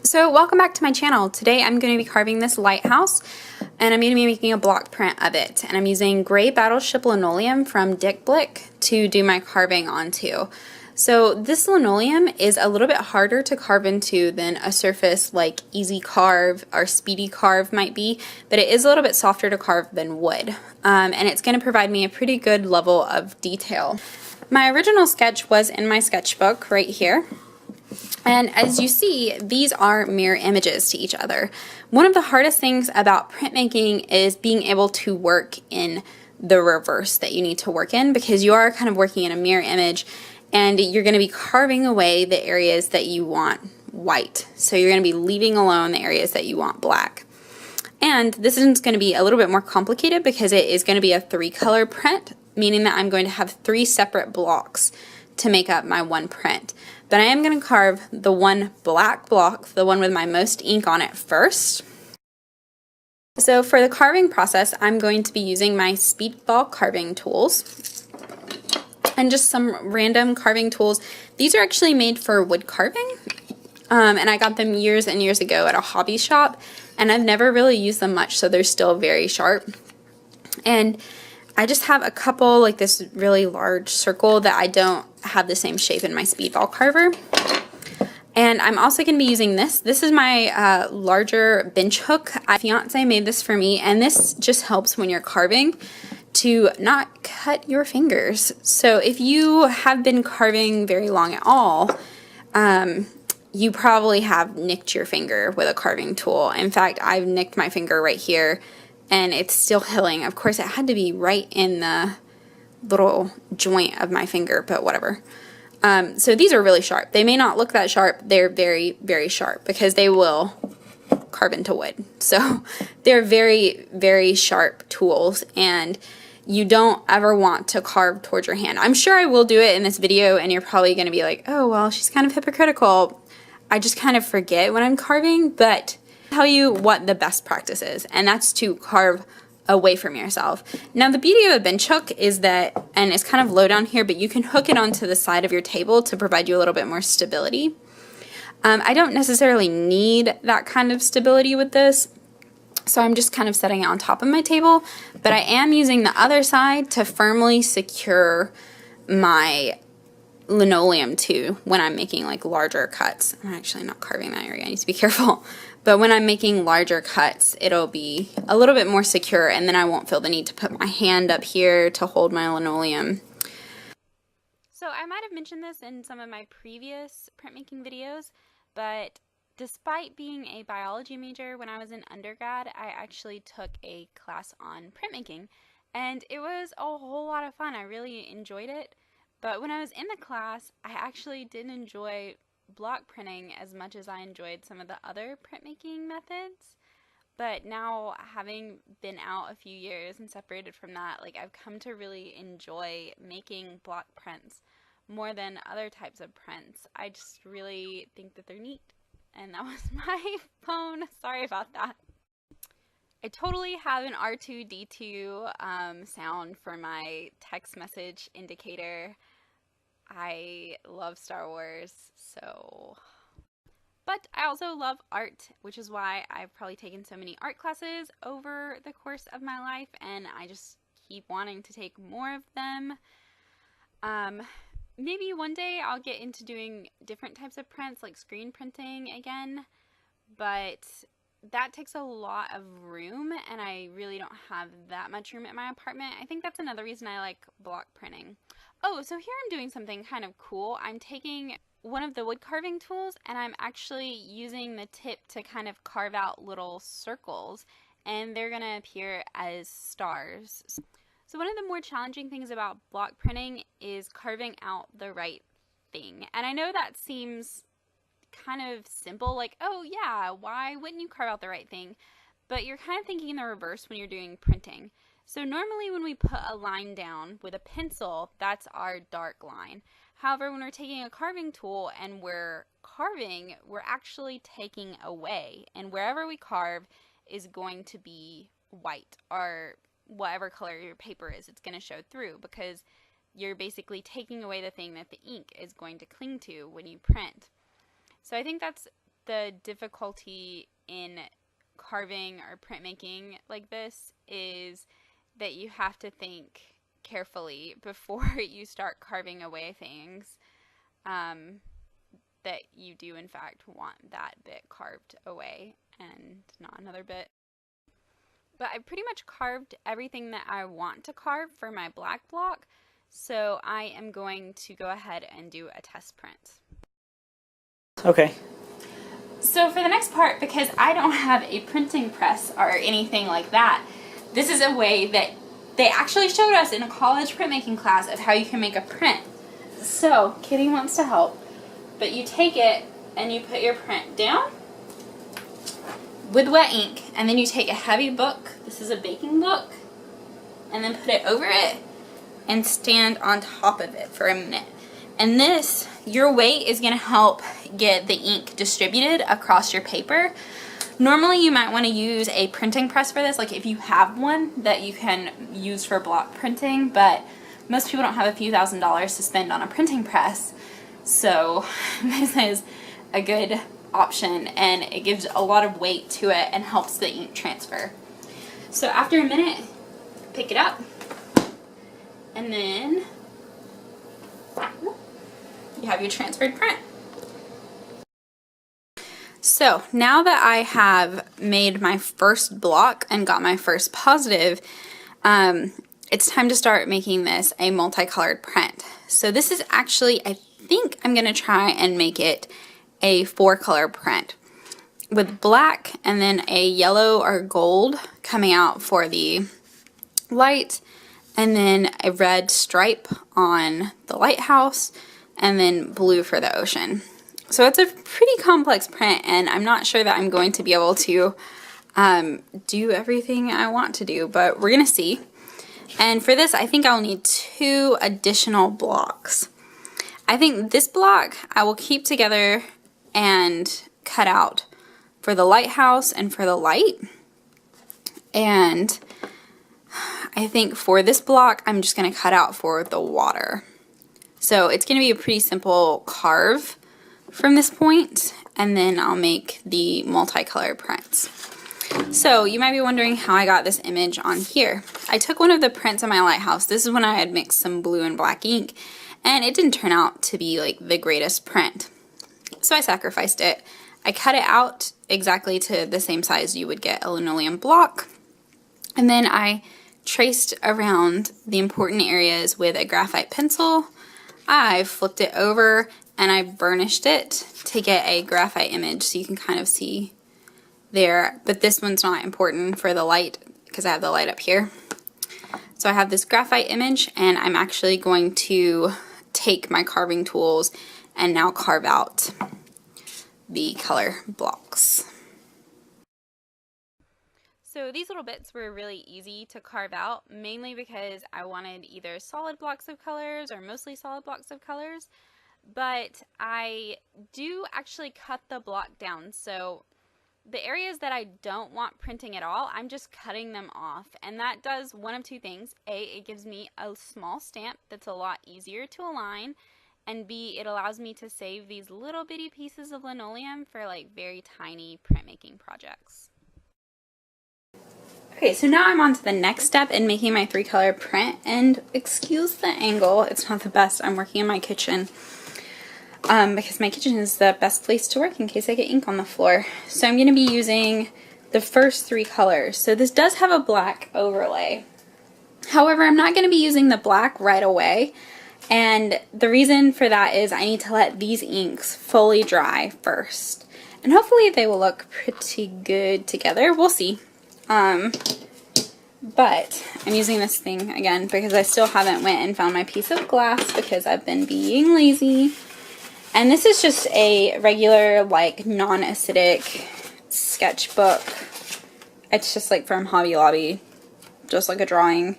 So welcome back to my channel. Today I'm going to be carving this lighthouse and I'm going to be making a block print of it, and I'm using gray battleship linoleum from Dick Blick to do my carving onto. So this linoleum is a little bit harder to carve into than a surface like Easy Carve or Speedy Carve might be, but it is a little bit softer to carve than wood, and it's going to provide me a pretty good level of detail. My original sketch was in my sketchbook right here. And as you see, these are mirror images to each other. One of the hardest things about printmaking is being able to work in the reverse that you need to work in, because you are kind of working in a mirror image and you're going to be carving away the areas that you want white. So you're going to be leaving alone the areas that you want black. And this is going to be a little bit more complicated because it is going to be a 3-color print, meaning that I'm going to have 3 separate blocks to make up my one print. But I am going to carve the one black block, the one with my most ink on it, first. So for the carving process, I'm going to be using my speedball carving tools and just some random carving tools. These are actually made for wood carving, and I got them years and years ago at a hobby shop, and I've never really used them much, so they're still very sharp. And I just have a couple, like this really large circle that I don't have the same shape in my speedball carver. And I'm also going to be using this. This is my larger bench hook. My fiance made this for me, and this just helps when you're carving to not cut your fingers. So if you have been carving very long at all, you probably have nicked your finger with a carving tool. In fact, I've nicked my finger right here, and it's still healing. Of course, it had to be right in the little joint of my finger, but whatever. So these are really sharp. They may not look that sharp. They're very, very sharp because they will carve into wood. So they're very, very sharp tools, and you don't ever want to carve towards your hand. I'm sure I will do it in this video, and you're probably going to be like, oh, well, she's kind of hypocritical. I just kind of forget when I'm carving, but tell you what the best practice is, and that's to carve away from yourself. Now the beauty of a bench hook is that, and it's kind of low down here, but you can hook it onto the side of your table to provide you a little bit more stability. I don't necessarily need that kind of stability with this, so I'm just kind of setting it on top of my table, but I am using the other side to firmly secure my linoleum too when I'm making like larger cuts. I'm actually not carving that area, I need to be careful. But when I'm making larger cuts, it'll be a little bit more secure, and then I won't feel the need to put my hand up here to hold my linoleum. So I might have mentioned this in some of my previous printmaking videos, but despite being a biology major when I was in undergrad, I actually took a class on printmaking, and it was a whole lot of fun. I really enjoyed it. But when I was in the class, I actually didn't enjoy block printing as much as I enjoyed some of the other printmaking methods. But now, having been out a few years and separated from that, like, I've come to really enjoy making block prints more than other types of prints. I just really think that they're neat. And that was my phone. Sorry about that. I totally have an R2-D2 sound for my text message indicator. I love Star Wars, so... But I also love art, which is why I've probably taken so many art classes over the course of my life, and I just keep wanting to take more of them. Maybe one day I'll get into doing different types of prints, like screen printing again, but that takes a lot of room, and I really don't have that much room at my apartment. I think that's another reason I like block printing. Oh, so here I'm doing something kind of cool. I'm taking one of the wood carving tools, and I'm actually using the tip to kind of carve out little circles, and they're going to appear as stars. So one of the more challenging things about block printing is carving out the right thing. And I know that seems kind of simple, like, oh yeah, why wouldn't you carve out the right thing? But you're kind of thinking in the reverse when you're doing printing. So normally when we put a line down with a pencil, that's our dark line. However, when we're taking a carving tool and we're carving, we're actually taking away. And wherever we carve is going to be white, or whatever color your paper is, it's going to show through, because you're basically taking away the thing that the ink is going to cling to when you print. So I think that's the difficulty in carving or printmaking like this is that you have to think carefully before you start carving away things that you do in fact want that bit carved away and not another bit. But I pretty much carved everything that I want to carve for my black block, so I am going to go ahead and do a test print. Okay. So for the next part, because I don't have a printing press or anything like that, this is a way that they actually showed us in a college printmaking class of how you can make a print. So Kitty wants to help, but you take it and you put your print down with wet ink, and then you take a heavy book, this is a baking book, and then put it over it and stand on top of it for a minute. And this, your weight is going to help get the ink distributed across your paper. Normally you might want to use a printing press for this, like if you have one that you can use for block printing, but most people don't have a few $1,000s to spend on a printing press. So this is a good option, and it gives a lot of weight to it and helps the ink transfer. So after a minute, pick it up, and then you have your transferred print. So now that I have made my first block and got my first positive, it's time to start making this a multicolored print. So this is actually, I think I'm going to try and make it a 4-color print with black and then a yellow or gold coming out for the light, and then a red stripe on the lighthouse, and then blue for the ocean. So it's a pretty complex print, and I'm not sure that I'm going to be able to do everything I want to do, but we're going to see. And for this, I think I'll need 2 additional blocks. I think this block I will keep together and cut out for the lighthouse and for the light. And I think for this block, I'm just going to cut out for the water. So it's going to be a pretty simple carve from this point, and then I'll make the multicolor prints. So you might be wondering how I got this image on here. I took one of the prints of my lighthouse. This is when I had mixed some blue and black ink, and it didn't turn out to be like the greatest print. So I sacrificed it. I cut it out exactly to the same size you would get a linoleum block, and then I traced around the important areas with a graphite pencil. I flipped it over and I burnished it to get a graphite image so you can kind of see there, but this one's not important for the light because I have the light up here. So I have this graphite image, and I'm actually going to take my carving tools and now carve out the color blocks. So these little bits were really easy to carve out, mainly because I wanted either solid blocks of colors or mostly solid blocks of colors, but I do actually cut the block down. So the areas that I don't want printing at all, I'm just cutting them off, and that does one of 2 things. A, it gives me a small stamp that's a lot easier to align, and B, it allows me to save these little bitty pieces of linoleum for like very tiny printmaking projects. Okay, so now I'm on to the next step in making my 3-color print, and excuse the angle, it's not the best. I'm working in my kitchen because my kitchen is the best place to work in case I get ink on the floor. So I'm going to be using the first 3 colors. So this does have a black overlay. However, I'm not going to be using the black right away, and the reason for that is I need to let these inks fully dry first. And hopefully they will look pretty good together. We'll see. But I'm using this thing again because I still haven't went and found my piece of glass because I've been being lazy. And this is just a regular, like, non-acidic sketchbook. It's just like from Hobby Lobby, just like a drawing.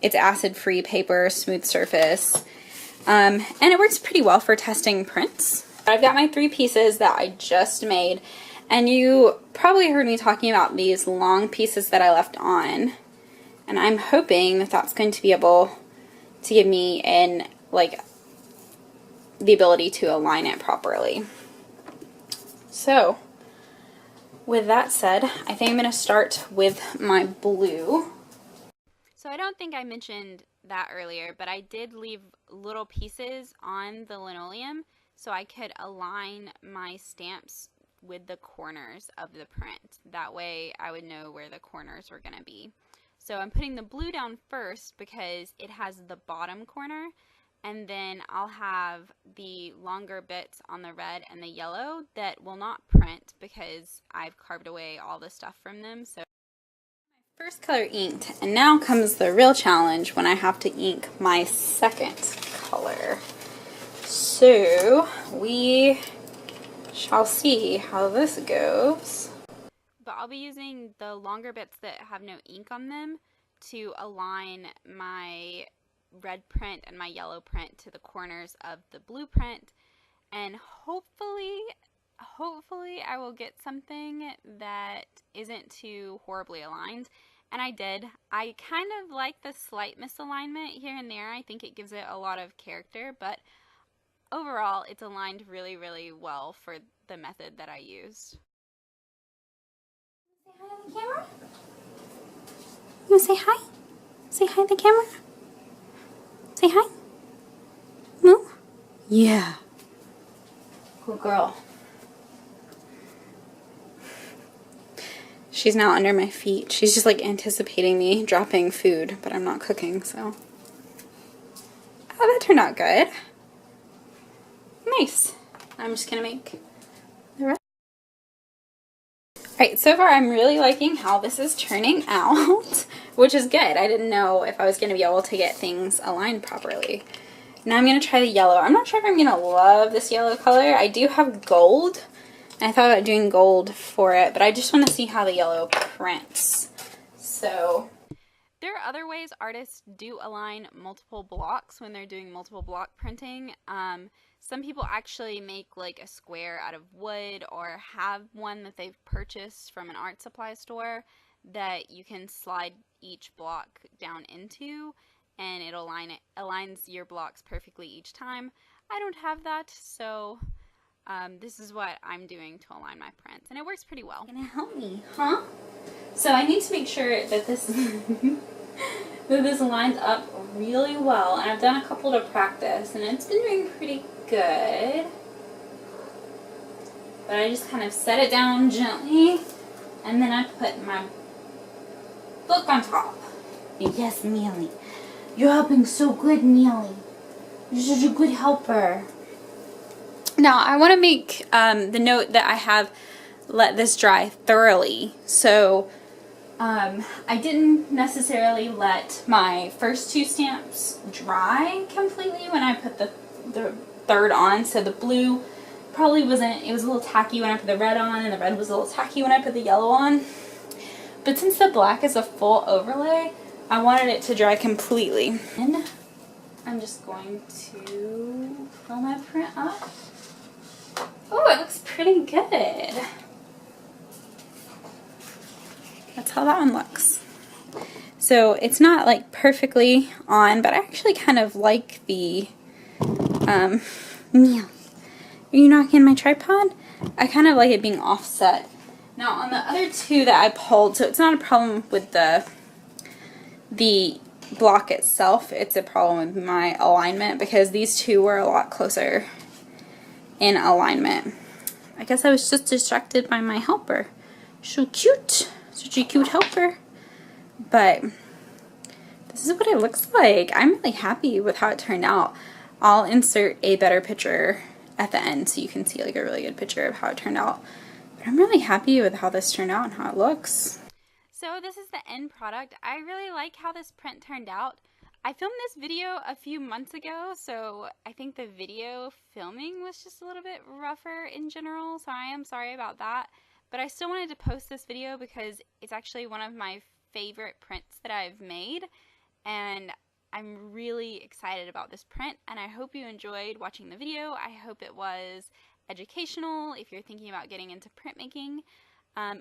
It's acid-free paper, smooth surface, and it works pretty well for testing prints. I've got my 3 pieces that I just made, and you probably heard me talking about these long pieces that I left on, and I'm hoping that that's going to be able to give me the ability to align it properly. So, with that said, I think I'm going to start with my blue. So I don't think I mentioned that earlier, but I did leave little pieces on the linoleum so I could align my stamps with the corners of the print. That way I would know where the corners were going to be. So I'm putting the blue down first because it has the bottom corner, and then I'll have the longer bits on the red and the yellow that will not print because I've carved away all the stuff from them. So my first color inked, and now comes the real challenge when I have to ink my second color. So we shall see how this goes. But I'll be using the longer bits that have no ink on them to align my red print and my yellow print to the corners of the blue print, and hopefully I will get something that isn't too horribly aligned. And I did. I kind of like the slight misalignment here and there. I think it gives it a lot of character, but overall it's aligned really, really well for the method that I used. Say hi to the camera? You want to say hi? Say hi to the camera? Say hi? No? Yeah. Good girl. She's now under my feet. She's just like anticipating me dropping food, but I'm not cooking, so. Oh, that turned out good. Nice. I'm just gonna make the rest. Alright, so far I'm really liking how this is turning out, which is good. I didn't know if I was gonna be able to get things aligned properly. Now I'm gonna try the yellow. I'm not sure if I'm gonna love this yellow color. I do have gold. I thought about doing gold for it, but I just want to see how the yellow prints. So there are other ways artists do align multiple blocks when they're doing multiple block printing. Some people actually make like a square out of wood, or have one that they've purchased from an art supply store that you can slide each block down into, and it aligns your blocks perfectly each time. I don't have that, so this is what I'm doing to align my prints, and it works pretty well. Gonna help me, huh? So I need to make sure that this that this lines up really well, and I've done a couple to practice, and it's been doing pretty good. But I just kind of set it down gently, and then I put my book on top. Yes, Mealy. You're helping so good, Mealy. You're such a good helper. Now, I want to make the note that I have let this dry thoroughly. So, I didn't necessarily let my first two stamps dry completely when I put the third on. So the blue probably wasn't, it was a little tacky when I put the red on, and the red was a little tacky when I put the yellow on. But since the black is a full overlay, I wanted it to dry completely. And I'm just going to fill my print up. Oh, it looks pretty good. That's how that one looks. So it's not like perfectly on, but I actually kind of like the, Meow. Are you knocking my tripod? I kind of like it being offset. Now on the other two that I pulled, so it's not a problem with the block itself, it's a problem with my alignment, because these two were a lot closer in alignment. I guess I was just distracted by my helper. So cute. Such a cute helper. But this is what it looks like. I'm really happy with how it turned out. I'll insert a better picture at the end so you can see like a really good picture of how it turned out. But I'm really happy with how this turned out and how it looks. So this is the end product. I really like how this print turned out. I filmed this video a few months ago, so I think the video filming was just a little bit rougher in general, so I am sorry about that. But I still wanted to post this video because it's actually one of my favorite prints that I've made, and I'm really excited about this print, and I hope you enjoyed watching the video. I hope it was educational if you're thinking about getting into printmaking.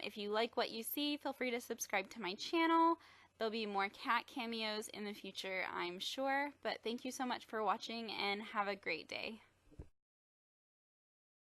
If you like what you see, feel free to subscribe to my channel. There'll be more cat cameos in the future, I'm sure. But thank you so much for watching, and have a great day.